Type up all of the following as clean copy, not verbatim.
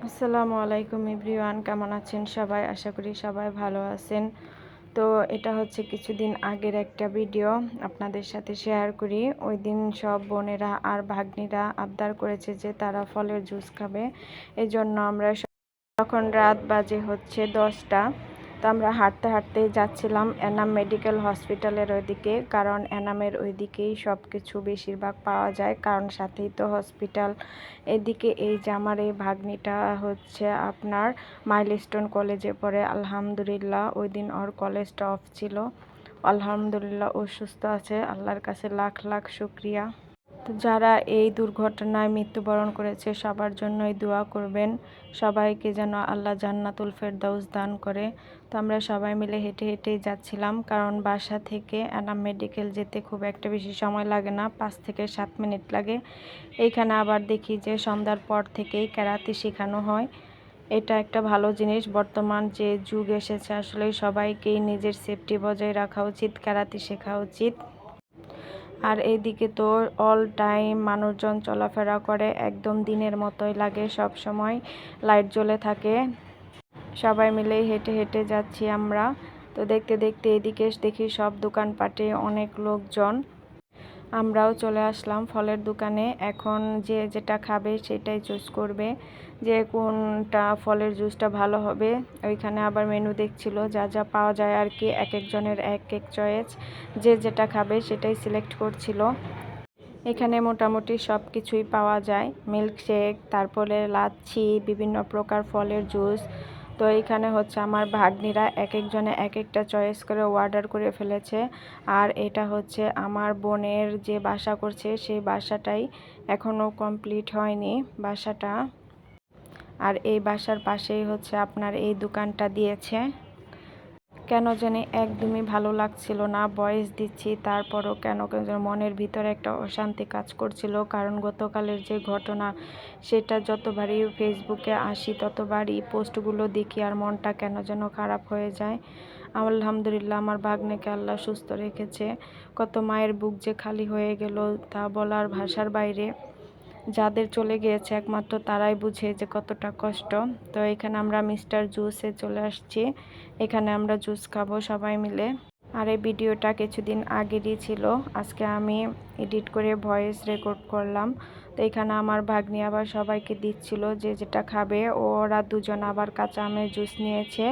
আসসালামু আলাইকুম এভরিওয়ান, কেমন আছেন সবাই? আশা করি সবাই ভালো আছেন। তো এটা হচ্ছে কিছুদিন আগের একটা ভিডিও, আপনাদের সাথে শেয়ার করি। ওই দিন সব বোনেরা আর ভাগ্নিরা আবদার করেছে যে তারা ফলের জুস খাবে। এজন্য আমরা তখন রাত বাজে হচ্ছে 10টা। তো আমরা হাঁটতে হাঁটতেই যাচ্ছিলাম এনাম মেডিকেল হসপিটালের ওইদিকে, কারণ এনামের ওইদিকেই সব কিছু বেশিরভাগ পাওয়া যায়, কারণ সাথেই তো হসপিটাল। এদিকে এই যে আমার এই ভাগ্নিটা হচ্ছে আপনার মাইলস্টোন কলেজে পড়ে। আলহামদুলিল্লাহ ওই দিন ওর কলেজটা অফ ছিল। আলহামদুলিল্লাহ ও সুস্থ আছে, আল্লাহর কাছে লাখ লাখ শুক্রিয়া। তো যারা এই দুর্ঘটনায় মৃত্যুবরণ করেছে সবার জন্যই দোয়া করবেন, সবাইকে যেন আল্লাহ জান্নাতুল ফেরদাউস দান করে। তো আমরা সবাই মিলে হেঁটে হেঁটেই যাচ্ছিলাম, কারণ বাসা থেকে এনাম মেডিকেল যেতে খুব একটা বেশি সময় লাগে না, 5 থেকে 7 মিনিট লাগে। এইখানে আবার দেখি যে সন্ধ্যার পর থেকেই ক্যারাতে শেখানো হয়। এটা একটা ভালো জিনিস। বর্তমান যে যুগ এসেছে, আসলে সবাইকেই নিজের সেফটি বজায় রাখা উচিত, ক্যারাতে শেখা উচিত। আর এইদিকে তো অল টাইম মানুষজন চলাফেরা করে, একদম দিনের মতোই লাগে, সব সময় লাইট জ্বলে থাকে। সবাই মিলেই হেঁটে হেঁটে যাচ্ছি আমরা। তো দেখতে দেখতে এদিকে দেখি সব দোকানপাটে অনেক লোকজন। আমরাও চলে আসলাম ফলের দোকানে। এখন যে যেটা খাবে সেটাই চুজ করবে, যে কোনটা ফলের জুসটা ভালো হবে। ওইখানে আবার মেনু দেখছিল, যা যা পাওয়া যায় আর কি, এক একজনের এক এক চয়েস, যে যেটা খাবে সেটাই সিলেক্ট করছিল। এখানে মোটামুটি সব কিছুই পাওয়া যায়, মিল্কশেক, তারপরে লাচ্ছি, বিভিন্ন প্রকার ফলের জুস। তো এইখানে হচ্ছে আমার ভাগ্নিরা এক একজনে এক একটা চয়েস করে অর্ডার করে ফেলেছে। আর এটা হচ্ছে আমার বোনের যে বাসা করছে সেই বাসাটাই এখনও কমপ্লিট হয়নি বাসাটা। আর এই বাসার পাশেই হচ্ছে আপনার এই দোকানটা দিয়েছে। কেন জানি একদমই ভালো লাগছিল না, ভয়েস দিচ্ছি তারপরও কেন কেন মনের ভিতরে একটা অশান্তি কাজ করছিল, কারণ গতকালের যে ঘটনা সেটা যতবারই ফেসবুকে আসি ততবারই পোস্টগুলো দেখি আর মনটা কেন যেন খারাপ হয়ে যায়। আলহামদুলিল্লাহ আমার ভাগ্নেকে আল্লাহ সুস্থ রেখেছে। কত মায়ের বুক যে খালি হয়ে গেল তা বলার ভাষার বাইরে। যাদের চলে গিয়েছে একমাত্র তারাই বুঝে যে কতটা কষ্ট। তো এখানে আমরা মিস্টার জুসে চলে আসছি, এখানে আমরা জুস খাবো সবাই মিলে। আর এই ভিডিওটা কিছুদিন আগেরই ছিল, আজকে আমি এডিট করে ভয়েস রেকর্ড করলাম। তো এখানে আমার ভাগ্নি আবার সবাইকে দিচ্ছিল যে যেটা খাবে। ওরা দুজন আবার কাঁচা আমের জুস নিয়েছে,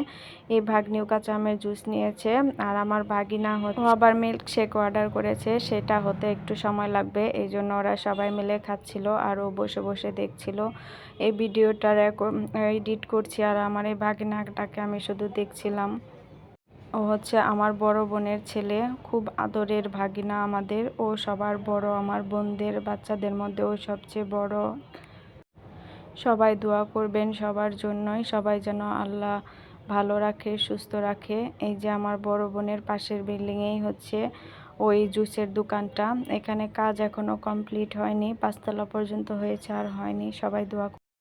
এই ভাগ্নিও কাঁচা আমের জুস নিয়েছে। আর আমার ভাগিনা ও আবার মিল্কশেক অর্ডার করেছে, সেটা হতে একটু সময় লাগবে, এই জন্য ওরা সবাই মিলে খাচ্ছিল আর ও বসে বসে দেখছিল। এই ভিডিওটা এডিট করছি আর আমার এই ভাগিনাটাকে আমি শুধু দেখছিলাম। ও হচ্ছে আমার বড় বোনের ছেলে, খুব আদরের ভাগিনা আমাদের। ও সবার বড়, আমার বোনদের বাচ্চাদের মধ্যে ও সবচেয়ে বড়। সবাই দোয়া করবেন সবার জন্যই, সবাই যেন আল্লাহ ভালো রাখে, সুস্থ রাখে। এই যে আমার বড় বোনের পাশের বিল্ডিংয়েই হচ্ছে ওই জুসের দোকানটা। এখানে কাজ এখনো কমপ্লিট হয়নি, 5 তলা পর্যন্ত হয়েছে আর হয়নি। সবাই দোয়া